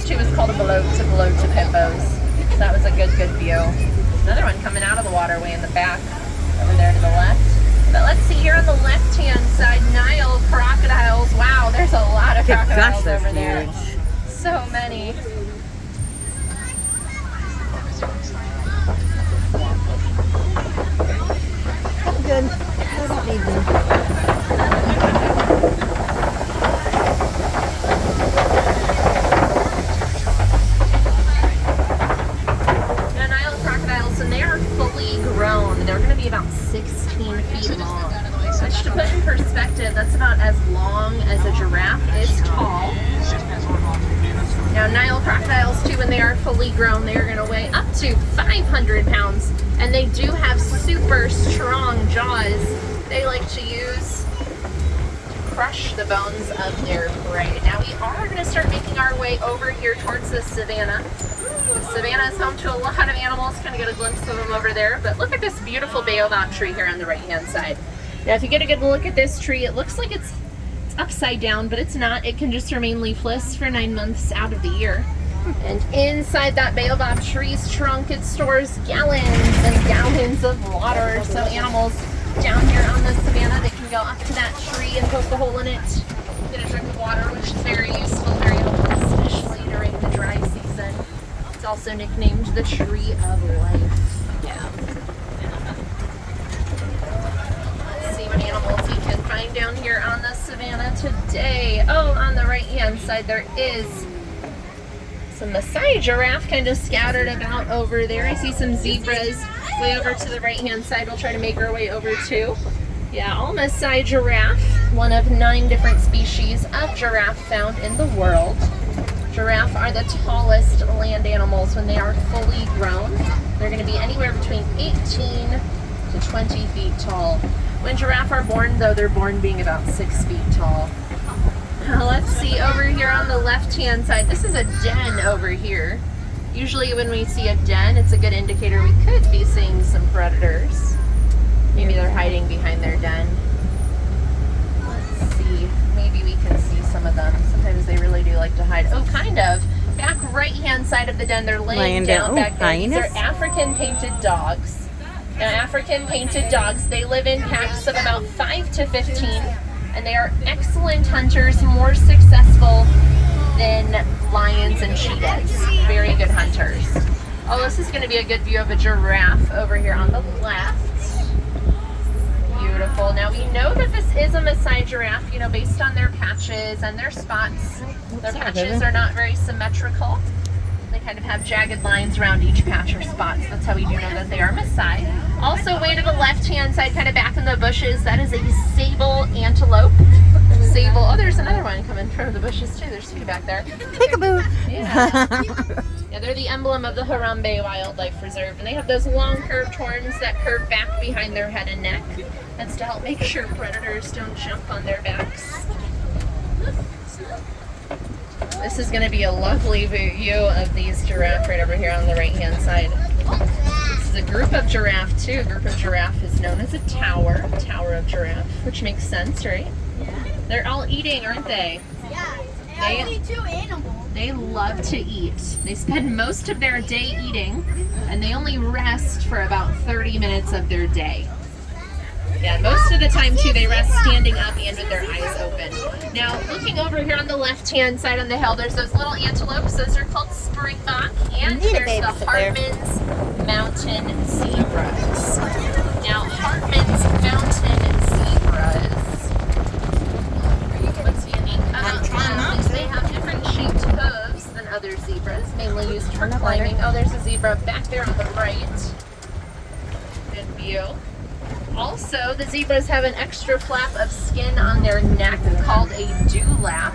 too is called a below to hippos. So that was a good view. Another one coming out of the waterway in the back, over there to the left. But let's see here on the left-hand side, Nile crocodiles. Wow, there's a lot of crocodiles over there. So many. Good. I don't need them. Now, Nile crocodiles, and they are fully grown. They're going to be about 16 feet long. Which, to put in perspective, that's about as long as a giraffe is tall. Now, Nile crocodiles, too, when they are fully grown, they are going to weigh up to 500 pounds. And they do have super strong jaws they like to use to crush the bones of their prey. Now, we are going to start making our way over here towards the savannah. The savannah is home to a lot of animals. Kind of get a glimpse of them over there. But look at this beautiful baobab tree here on the right-hand side. Now, if you get a good look at this tree, it looks like it's upside down, but it's not. It can just remain leafless for 9 months out of the year. And inside that baobab tree's trunk, it stores gallons and gallons of water. So animals down here on the savannah, they can go up to that tree and poke a hole in it, get a drink of water, which is very useful, very helpful, especially during the dry season. It's also nicknamed the Tree of Life. Yeah. Let's see what animals you can find down here on the savannah today. Oh, on the right-hand side, there is some Maasai giraffe kind of scattered about over there. I see some zebras way over to the right-hand side. We'll try to make our way over too. Yeah, all Maasai giraffe, one of 9 different species of giraffe found in the world. Giraffe are the tallest land animals when they are fully grown. They're going to be anywhere between 18 to 20 feet tall. When giraffe are born, though, they're born being about 6 feet tall. Let's see over here on the left-hand side. This is a den over here. Usually when we see a den, it's a good indicator we could be seeing some predators. Maybe they're hiding behind their den. Let's see. Maybe we can see some of them. Sometimes they really do like to hide. Oh, kind of. Back right-hand side of the den, they're laying down back there. These are African painted dogs. Now, African painted dogs, they live in packs of about 5 to 15. And they are excellent hunters, more successful than lions and cheetahs. Very good hunters. Oh, this is going to be a good view of a giraffe over here on the left. Beautiful. Now, we know that this is a Maasai giraffe, you know, based on their patches and their spots. Their patches are not very symmetrical. They kind of have jagged lines around each patch or spot. So that's how we do know that they are Maasai. Also, way to the left-hand side, kind of back in the bushes, that is a sable antelope. Sable. Oh, there's another one coming from the bushes too. There's 2 back there. Peekaboo. Yeah. Yeah, they're the emblem of the Harambe Wildlife Reserve, and they have those long curved horns that curve back behind their head and neck. That's to help make sure predators don't jump on their backs. This is going to be a lovely view of these giraffe right over here on the right-hand side. This is a group of giraffe, too. A group of giraffe is known as a tower of giraffe, which makes sense, right? Yeah. They're all eating, aren't they? Yeah. They only 2 animals. They love to eat. They spend most of their day eating, and they only rest for about 30 minutes of their day. Yeah, most of the time, too, they rest standing up and with their eyes open. Now, looking over here on the left-hand side on the hill, there's those little antelopes. Those are called springbok, and there's the Hartmann's Mountain Zebras. Now, Hartmann's Mountain Zebras, what's unique about them is they have different shaped hooves than other zebras, mainly used for climbing. Oh, there's a zebra back there on the right. Good view. Also, the zebras have an extra flap of skin on their neck called a dewlap.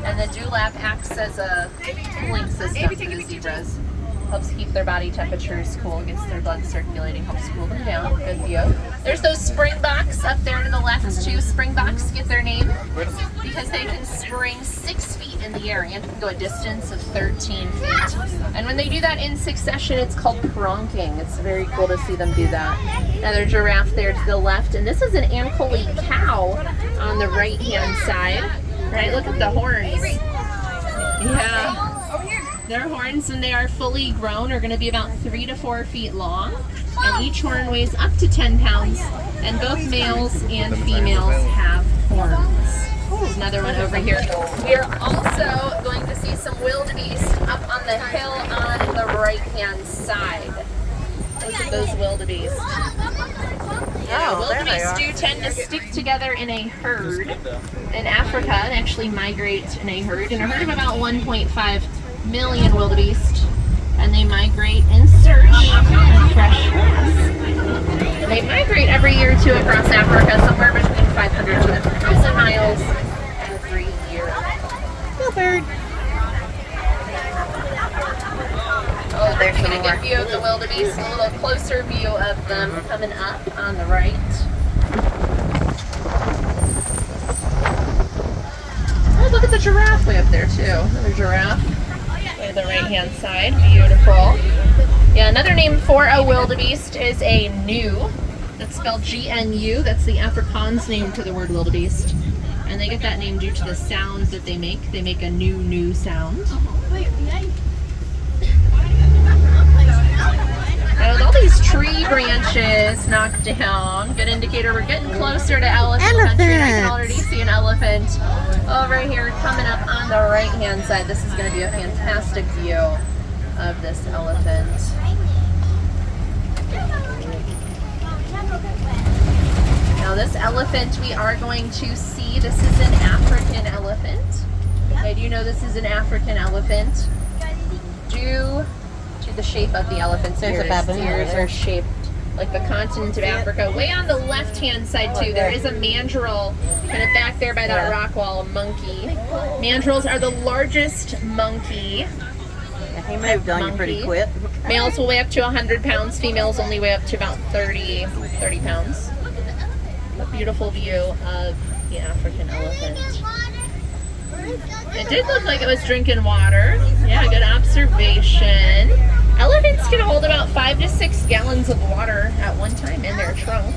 And the dewlap acts as a cooling system for the zebras. Helps keep their body temperatures cool, gets their blood circulating, helps cool them down. Good view. There's those springboks up there to the left too. Springboks get their name because they can spring 6 feet in the air and can go a distance of 13 feet. And when they do that in succession, it's called pronking. It's very cool to see them do that. Another giraffe there to the left, and this is an Ankole cow on the right-hand side. Right, look at the horns. Yeah. Their horns, when they are fully grown, are going to be about 3 to 4 feet long, and each horn weighs up to 10 pounds, and both males and females have horns. There's another one over here. We are also going to see some wildebeest up on the hill on the right-hand side. Look at those wildebeest. Yeah, wildebeest do tend to stick together in a herd in Africa and actually migrate in a herd. In a herd of about 1.5 million wildebeest, and they migrate in search of fresh grass. They migrate every year too across Africa, somewhere between 500 to 1,000 miles every year. Go bird. Oh, there's a good view of the wildebeest, a little closer view of them coming up on the right. Oh, look at the giraffe way up there too. Another giraffe on the right-hand side. Beautiful. Yeah, another name for a wildebeest is a gnu. That's spelled G-N-U. That's the Afrikaans name for the word wildebeest. And they get that name due to the sounds that they make. They make a new sound. Now, with all these tree branches knocked down, good indicator we're getting closer to elephant country. And I can already see an elephant over here coming up on the right-hand side. This is going to be a fantastic view of this elephant. Now, this elephant we are going to see, this is an African elephant. I do know this is an African elephant due to the shape of the elephant's ears. The ears are shaped like the continent of Africa. Way on the left-hand side too, there is a mandrill kind of back there by that rock wall, a monkey. Mandrills are the largest monkey. He moved on you pretty quick. Males will weigh up to 100 pounds. Females only weigh up to about 30 pounds. A beautiful view of the African elephant. It did look like it was drinking water. Yeah, good observation. Elephants can hold about 5 to 6 gallons of water at one time in their trunk.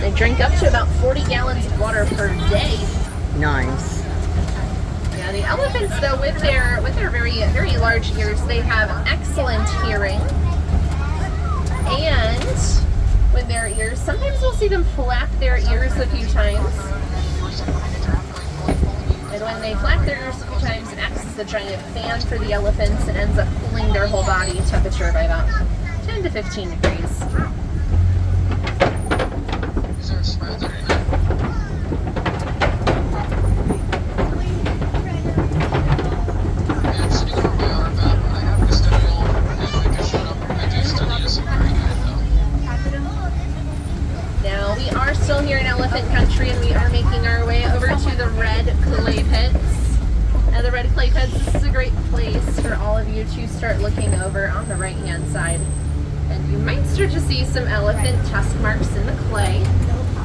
They drink up to about 40 gallons of water per day. Nice. Yeah, the elephants, though, with their very large ears, they have excellent hearing. And with their ears, sometimes we'll see them flap their ears a few times. And when they flap their ears a few times, it acts as a giant fan for the elephants and ends up cooling their whole body temperature by about 10 to 15 degrees. Now, we are still here in elephant country, and we are making our way over to the red clay pits. Now, the red clay pits, this is a great place for all of you to start looking over on the right-hand side. And you might start to see some elephant tusk marks in the clay.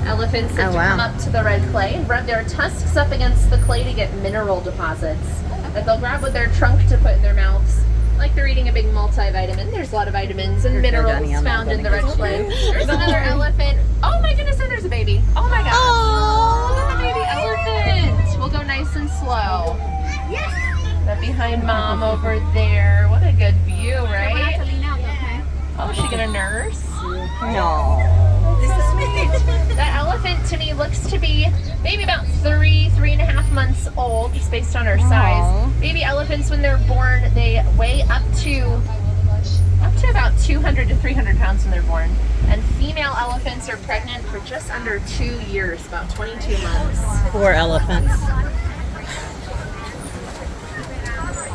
Elephants like to come up to the red clay and rub their tusks up against the clay to get mineral deposits that they'll grab with their trunk to put in their mouths. Like they're eating a big multivitamin. There's a lot of vitamins and minerals found in the red clay. There's another elephant. Oh my goodness, and there's a baby. Oh my gosh. Oh, look at the baby elephant. We'll go nice and slow. Yes. That behind mom over there. What a good view, right? Oh, is she gonna nurse? No. That elephant to me looks to be maybe about 3.5 months old, just based on her size. Baby elephants, when they're born, they weigh up to about 200 to 300 pounds when they're born. And female elephants are pregnant for just under 2 years, about 22 months. Poor elephants.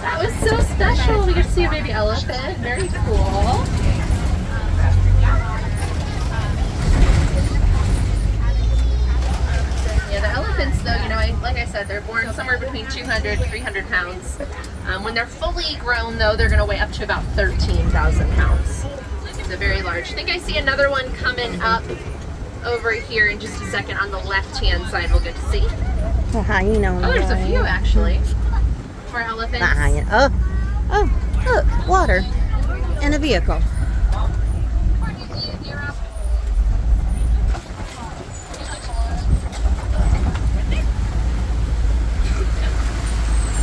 That was so special. We get to see a baby elephant. Very cool. Yeah, the elephants, though, you know, like I said, they're born somewhere between 200 and 300 pounds. When they're fully grown, though, they're going to weigh up to about 13,000 pounds. So very large. I think I see another one coming up over here in just a second on the left-hand side. We'll get to see. Oh, hyena. Oh, there's a few, actually. For elephants. Not hyena. Oh, look, water in a vehicle.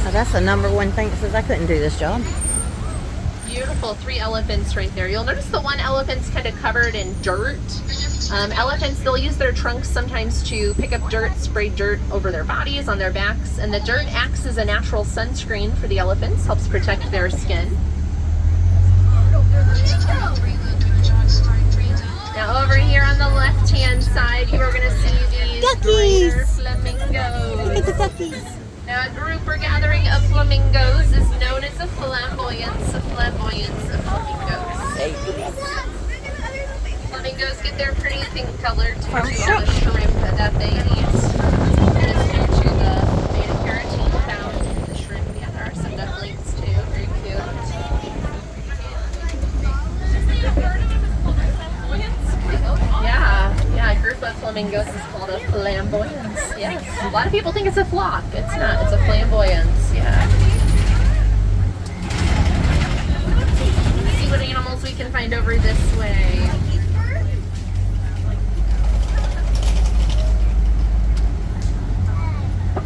Oh, that's the number one thing that says I couldn't do this job. Beautiful, 3 elephants right there. You'll notice the one elephant's kind of covered in dirt. Elephants, they'll use their trunks sometimes to pick up dirt, spray dirt over their bodies, on their backs, and the dirt acts as a natural sunscreen for the elephants, helps protect their skin. Now over here on the left-hand side, you are going to see these Duckies! greater flamingos. Look at the duckies. Now, a group or gathering of flamingos is known as a flamboyance. A flamboyance of flamingos. Flamingos get their pretty pink color due to all the shrimp that they eat. It is due to the beta carotene found in the shrimp. Yeah, there are some ducklings too. Very cute. Yeah, a group of flamingos is called a flamboyance. Yes, a lot of people think it's a flock. It's not. It's a flamboyance. Yeah. Let's see what animals we can find over this way.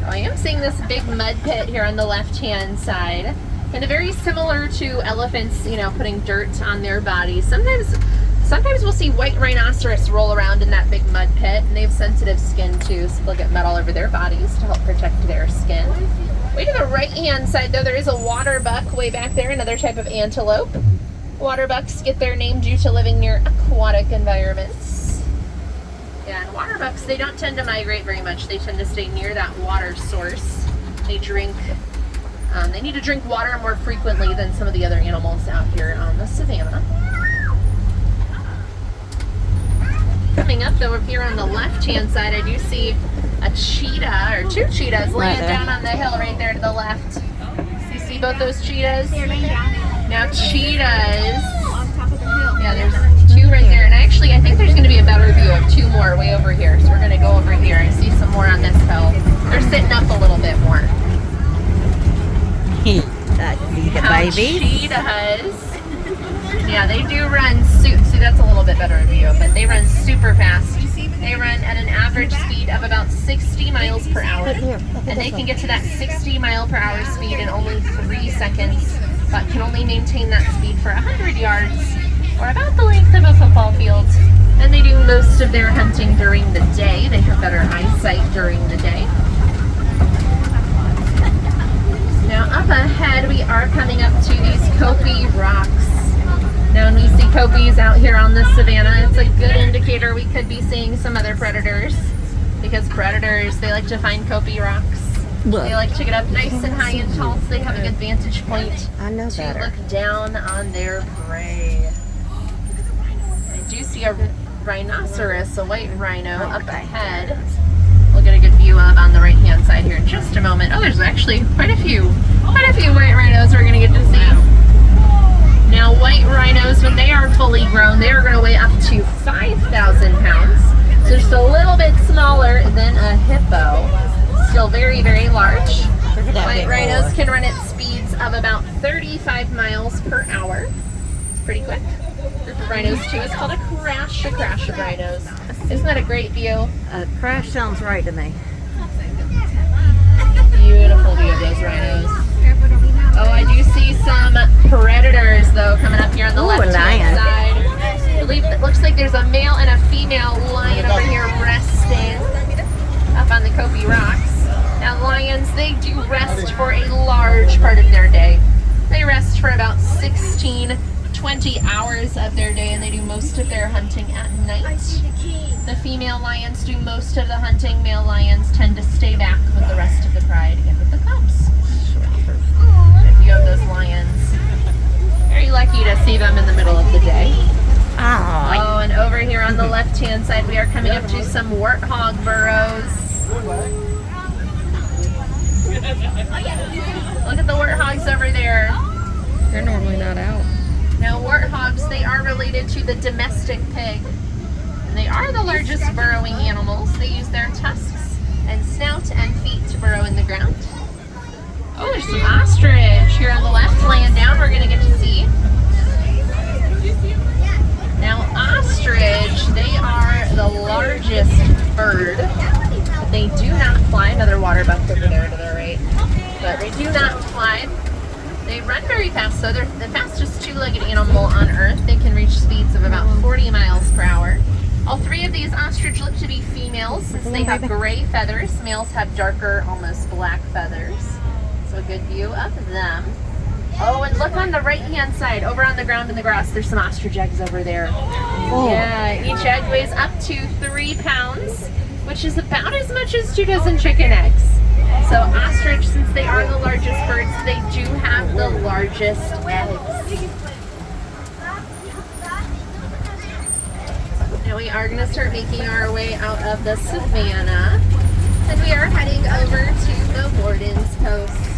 I am seeing this big mud pit here on the left-hand side, and very similar to elephants, you know, putting dirt on their bodies. Sometimes we'll see white rhinoceros roll around in that big mud pit, and they have sensitive skin too, so they'll get mud all over their bodies to help protect their skin. Way to the right-hand side, though, there is a water buck way back there, another type of antelope. Water bucks get their name due to living near aquatic environments. Yeah, and water bucks, they don't tend to migrate very much. They tend to stay near that water source. They need to drink water more frequently than some of the other animals out here on the savannah. Coming up though, up here on the left-hand side, I do see a cheetah, or 2 cheetahs laying down on the hill right there to the left. So you see both those cheetahs? They're laying down there. Now cheetahs, On top of the hill. yeah, there's 2 right there, and actually I think there's going to be a better view of 2 more way over here. So we're going to go over here and see some more on this hill. They're sitting up a little bit more. That's the Now, baby. cheetahs, yeah, they do run. See, that's a little bit better view, but they run super fast. They run at an average speed of about 60 miles per hour, and they can get to that 60 mile per hour speed in only 3 seconds, but can only maintain that speed for 100 yards, or about the length of a football field. And they do most of their hunting during the day. They have better eyesight during the day. Now up ahead, we are coming up to these Kopi rocks. Now when we see Kopis out here on the savannah, it's a good indicator we could be seeing some other predators, because predators, they like to find Kopi rocks. They like to get up nice and high and tall, so they have a good vantage point I know to better. look down on their prey. I do see a rhinoceros, a white rhino, up ahead. We'll get a good view of on the right-hand side here in just a moment. Oh, there's actually quite a few white rhinos we're going to get to see. Now, white rhinos, when they are fully grown, they are going to weigh up to 5,000 pounds. So just a little bit smaller than a hippo. Still very, very large. White rhinos can run at speeds of about 35 miles per hour. It's pretty quick. Group of rhinos too is called a crash of rhinos. Isn't that a great view? Crash sounds right to me. Beautiful view of those rhinos. Oh, I do see some predators though coming up here on the left-hand side. I believe it looks like there's a male and a female lion over here resting up on the Kopi rocks. Now lions, they do rest for a large part of their day. They rest for about 16-20 hours of their day, and they do most of their hunting at night. The female lions do most of the hunting. Male lions tend to stay back with the rest of the pride and with the cubs. Good view of those lions. Very lucky to see them in the middle of the day. Oh, and over here on the left-hand side, we are coming up to some warthog burrows. Look at the warthogs over there. They're normally not out. Now, warthogs, they are related to the domestic pig. And they are the largest burrowing animals. They use their tusks and snout and feet to burrow in the ground. Oh, there's some ostrich here on the left laying down. We're going to get to see. Now, ostrich, they are the largest bird. But they do not fly. Another water buck over there to the right. But they do not fly. They run very fast. fast. So they're the fastest two-legged animal on Earth. They can reach speeds of about 40 miles per hour. All three of these ostrich look to be females since they have gray feathers. Males have darker, almost black feathers. So a good view of them. Oh, and look on the right-hand side, over on the ground in the grass, there's some ostrich eggs over there. Oh. Yeah, each egg weighs up to 3 pounds, which is about as much as 2 dozen chicken eggs. So ostrich, since they are the largest birds, they do have the largest eggs. Now we are going to start making our way out of the savannah, and we are heading over to the Warden's Post.